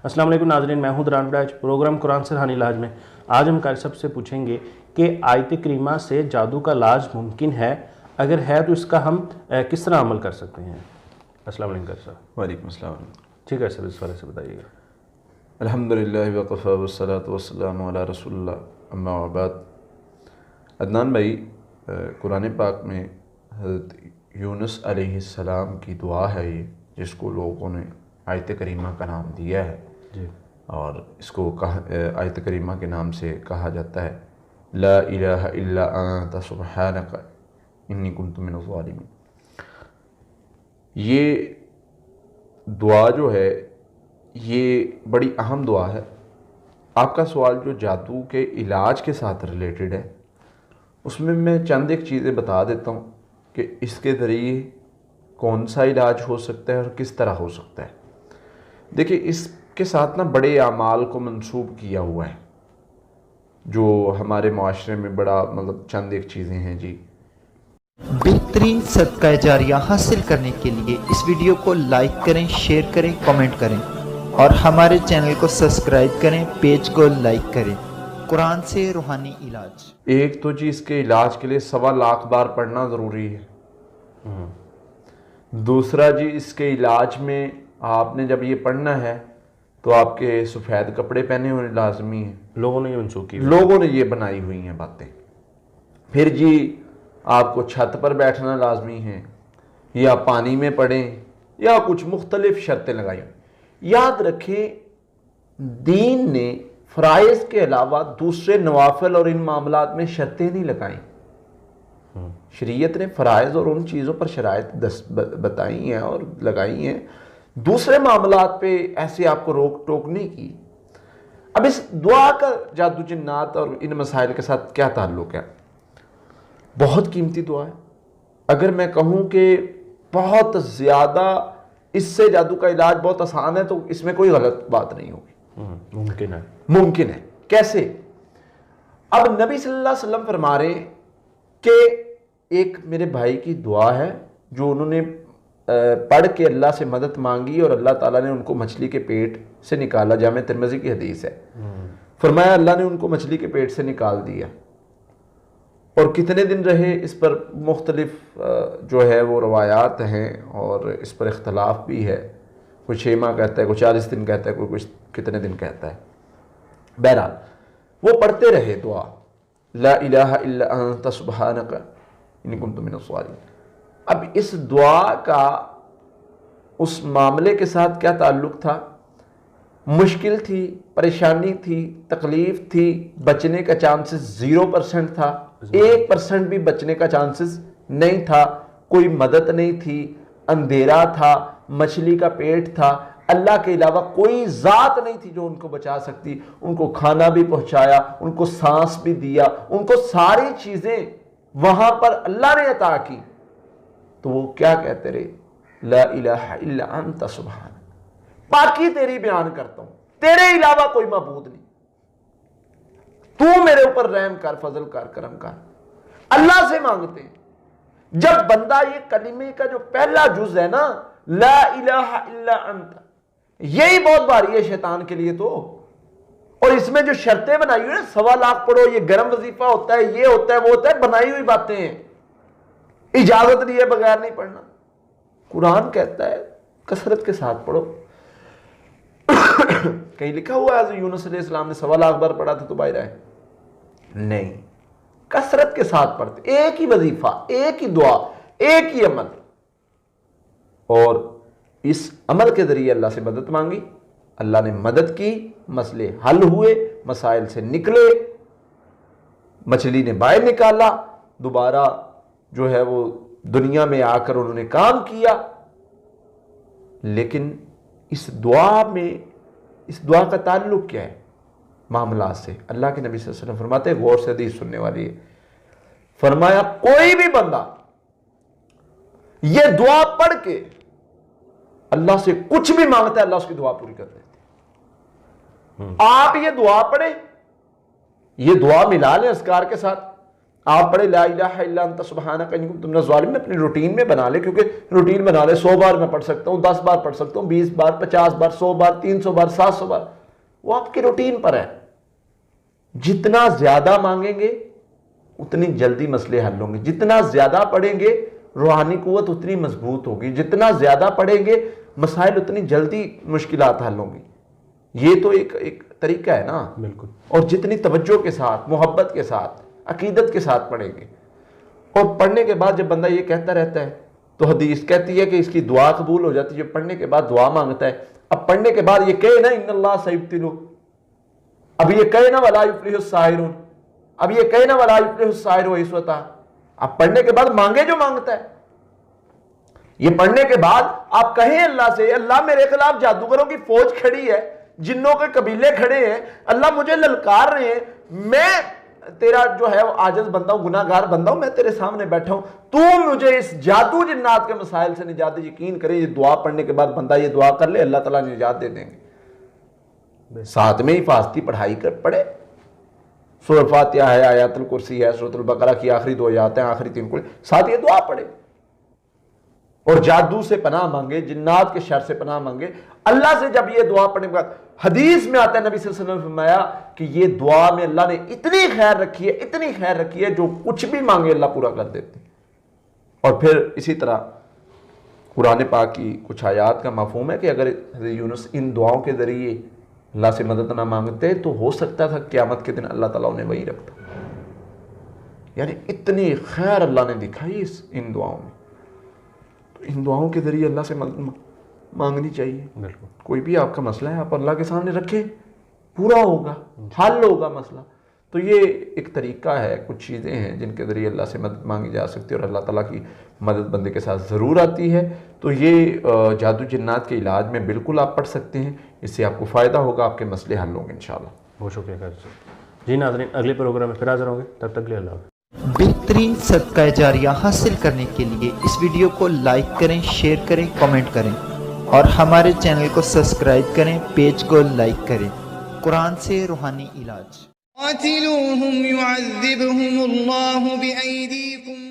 السلام علیکم ناظرین، میں ہوں دران براج، پروگرام قرآن سے روحانی علاج میں آج ہم قاری صاحب سے پوچھیں گے کہ آیت کریمہ سے جادو کا علاج ممکن ہے؟ اگر ہے تو اس کا ہم کس طرح عمل کر سکتے ہیں؟ السلام علیکم قاری صاحب۔ وعلیکم السلام۔ ٹھیک ہے سر، اس والے سے بتائیے گا۔ الحمدللہ وقفا والصلاة والسلام علی رسول اللہ، اما بعد۔ عدنان بھائی، قرآن پاک میں حضرت یونس علیہ السلام کی دعا ہے یہ، جس کو لوگوں نے آیت کریمہ کا نام دیا ہے جی، اور اس کو آیت کریمہ کے نام سے کہا جاتا ہے لا الہ الا انت سبحانک انی کنت من الظالمین۔ یہ دعا جو ہے یہ بڑی اہم دعا ہے۔ آپ کا سوال جو جادو کے علاج کے ساتھ ریلیٹڈ ہے، اس میں چند ایک چیزیں بتا دیتا ہوں کہ اس کے ذریعے کون سا علاج ہو سکتا ہے اور کس طرح ہو سکتا ہے۔ دیکھیں، اس کے ساتھ بڑے اعمال کو منسوب کیا ہوا ہے جو ہمارے معاشرے میں بڑا چند ایک چیزیں ہیں جی۔ بہترین صدقہ جاریہ حاصل کرنے کے لیے اس ویڈیو کو لائک کریں، شیئر کریں، کمنٹ کریں اور ہمارے چینل کو سبسکرائب کریں، پیج کو لائک کریں۔ قرآن سے روحانی علاج۔ ایک تو جی اس کے علاج کے لیے 1.25 لاکھ بار پڑھنا ضروری ہے۔ دوسرا جی، اس کے علاج میں آپ نے جب یہ پڑھنا ہے تو آپ کے سفید کپڑے پہنے ہونے لازمی ہیں۔ لوگوں نے یہ منسوخ کی، لوگوں نے یہ بنائی ہوئی ہیں باتیں۔ پھر جی آپ کو چھت پر بیٹھنا لازمی ہے، یا پانی میں پڑھیں، یا کچھ مختلف شرطیں لگائی۔ یاد رکھیں، دین نے فرائض کے علاوہ دوسرے نوافل اور ان معاملات میں شرطیں نہیں لگائیں۔ شریعت نے فرائض اور ان چیزوں پر شرائط بتائی ہیں اور لگائی ہیں، دوسرے معاملات پہ ایسے آپ کو روک ٹوک نہیں کی۔ اب اس دعا کا جادو جنات اور ان مسائل کے ساتھ کیا تعلق ہے؟ بہت قیمتی دعا ہے۔ اگر میں کہوں کہ بہت زیادہ اس سے جادو کا علاج بہت آسان ہے تو اس میں کوئی غلط بات نہیں ہوگی۔ ممکن ہے۔ ممکن ہے۔ کیسے؟ اب نبی صلی اللہ علیہ وسلم فرما رہے ہیں کہ ایک میرے بھائی کی دعا ہے جو انہوں نے پڑھ کے اللہ سے مدد مانگی اور اللہ تعالیٰ نے ان کو مچھلی کے پیٹ سے نکالا۔ جامع ترمذی کی حدیث ہے۔ فرمایا اللہ نے ان کو مچھلی کے پیٹ سے نکال دیا، اور کتنے دن رہے اس پر مختلف جو ہے وہ روایات ہیں اور اس پر اختلاف بھی ہے۔ کوئی 6 ماہ کہتا ہے، کوئی 40 دن کہتا ہے، کوئی کچھ کتنے دن کہتا ہے۔ بہرحال وہ پڑھتے رہے دعا لا الہ الا انت سبحانک انی کنت من الظالمین۔ اب اس دعا کا اس معاملے کے ساتھ کیا تعلق تھا؟ مشکل تھی، پریشانی تھی، تکلیف تھی، بچنے کا چانسز 0% تھا، 1% بھی بچنے کا چانسز نہیں تھا، کوئی مدد نہیں تھی، اندھیرا تھا، مچھلی کا پیٹ تھا، اللہ کے علاوہ کوئی ذات نہیں تھی جو ان کو بچا سکتی۔ ان کو کھانا بھی پہنچایا، ان کو سانس بھی دیا، ان کو ساری چیزیں وہاں پر اللہ نے عطا کی، تو وہ کیا کہتے رہے؟ لا الہ الا انت سبحانک، پاکی تیری بیان کرتا ہوں، تیرے علاوہ کوئی معبود نہیں، تو میرے اوپر رحم کر، فضل کر، کرم کر۔ اللہ سے مانگتے ہیں۔ جب بندہ یہ کلمے کا جو پہلا جز ہے نا، لا الہ الا انت، یہی بہت بھاری ہے شیطان کے لیے تو۔ اور اس میں جو شرطیں بنائی ہوئی ہیں، 1.25 لاکھ پڑھو، یہ گرم وظیفہ ہوتا ہے، یہ ہوتا ہے، وہ ہوتا ہے، بنائی ہوئی باتیں ہیں، اجازت لیے بغیر نہیں پڑھنا۔ قرآن کہتا ہے کثرت کے ساتھ پڑھو۔ کہیں لکھا ہوا ہے یونس علیہ السلام نے 1.25 لاکھ بار پڑھا تھا تو باہر آئے؟ نہیں، کثرت کے ساتھ پڑھتے، ایک ہی وظیفہ، ایک ہی دعا، ایک ہی عمل، اور اس عمل کے ذریعے اللہ سے مدد مانگی، اللہ نے مدد کی، مسئلے حل ہوئے، مسائل سے نکلے، مچھلی نے باہر نکالا، دوبارہ جو ہے وہ دنیا میں آ کر انہوں نے کام کیا۔ لیکن اس دعا کا تعلق کیا ہے معاملات سے؟ اللہ کے نبی صلی اللہ علیہ وسلم فرماتے ہیں، غور سے حدیث سننے والی ہے، فرمایا کوئی بھی بندہ یہ دعا پڑھ کے اللہ سے کچھ بھی مانگتا ہے، اللہ اس کی دعا پوری کر دیتے۔ آپ یہ دعا پڑھیں، یہ دعا ملا لیں اذکار کے ساتھ، آپ پڑھے لا الہ الا انت سبحانک انی کنت من الظالمین، اپنی روٹین میں بنا لے، کیونکہ روٹین بنا لے 100 بار میں پڑھ سکتا ہوں، 10 بار پڑھ سکتا ہوں، 20 بار، 50 بار، 100 بار، 300 بار، 700 بار، وہ آپ کی روٹین پر ہے۔ جتنا زیادہ مانگیں گے اتنی جلدی مسئلے حل ہوں گے، جتنا زیادہ پڑھیں گے روحانی قوت اتنی مضبوط ہوگی، جتنا زیادہ پڑھیں گے مسائل اتنی جلدی مشکلات حل ہوں گی۔ یہ تو ایک طریقہ ہے نا۔ بالکل۔ اور جتنی توجہ کے ساتھ، محبت کے ساتھ، عقیدت کے ساتھ پڑھیں گے، اور پڑھنے کے بعد جب بندہ یہ کہتا رہتا ہے تو حدیث کہتی ہے کہ اس کی دعا قبول ہو جاتی ہے، جب پڑھنے کے بعد دعا مانگتا ہے۔ اب پڑھنے کے بعد یہ کہے نا ان اللہ سیبتلو، اب یہ کہے نا ولا یفلح الساحرون، اب یہ کہے نا ولا یفلح الساحر وحیث اتى، اب پڑھنے کے بعد مانگے جو مانگتا ہے۔ یہ پڑھنے کے بعد آپ کہیں اللہ سے، اللہ میرے خلاف جادوگروں کی فوج کھڑی ہے، جنوں کے قبیلے کھڑے ہیں، اللہ مجھے للکار رہے ہیں، میں تیرا جو ہے وہ عاجز بندہ ہوں، گناہ گار بندہ ہوں، میں تیرے سامنے بیٹھا ہوں، تو مجھے اس جادو جنات کے مسائل سے نجات دے۔ یقین کریں یہ دعا پڑھنے کے بعد بندہ یہ دعا کر لے، اللہ تعالیٰ نجات دے دیں گے۔ ساتھ میں حفاظتی پڑھائی کر پڑھے، سورہ فاتحہ ہے، آیات الکرسی ہے، سورۃ البقرہ کی آخری 2 آیات ہیں، آخری 3 کل، ساتھ یہ دعا پڑھے، اور جادو سے پناہ مانگے، جنات کے شر سے پناہ مانگے اللہ سے۔ جب یہ دعا پڑھنے کے بعد حدیث میں آتا ہے، نبی صلی اللہ علیہ وسلم نے فرمایا کہ یہ دعا میں اللہ نے اتنی خیر رکھی ہے، اتنی خیر رکھی ہے، جو کچھ بھی مانگے اللہ پورا کر دیتے۔ اور پھر اسی طرح قرآن پاک کی کچھ آیات کا مفہوم ہے کہ اگر حضرت یونس ان دعاؤں کے ذریعے اللہ سے مدد نہ مانگتے تو ہو سکتا تھا قیامت کے دن اللہ تعالیٰ انہیں وہی رکھتا۔ یعنی اتنی خیر اللہ نے دکھائی ان دعاؤں میں، تو ان دعاؤں کے ذریعے اللہ سے مدد مانگنی چاہیے۔ بالکل۔ کوئی بھی آپ کا مسئلہ ہے آپ اللہ کے سامنے رکھیں، پورا ہوگا، حل ہوگا مسئلہ۔ تو یہ ایک طریقہ ہے، کچھ چیزیں ہیں جن کے ذریعے اللہ سے مدد مانگی جا سکتی ہے، اور اللہ تعالیٰ کی مدد بندے کے ساتھ ضرور آتی ہے۔ تو یہ جادو جنات کے علاج میں بالکل آپ پڑھ سکتے ہیں، اس سے آپ کو فائدہ ہوگا، آپ کے مسئلے حل ہوں گے انشاءاللہ۔ بہت شکریہ قاری صاحب۔ جی ناظرین، اگلے پروگرام میں پھر حاضر ہوں گے، تب تک کے لیے اللہ حافظ۔ بہترین صدقہ جاریہ حاصل کرنے کے لیے اس ویڈیو کو لائک کریں، شیئر کریں، کمنٹ کریں، اور ہمارے چینل کو سبسکرائب کریں، پیج کو لائک کریں۔ قرآن سے روحانی علاج۔ قاتلوهم يعذبهم الله بأيديكم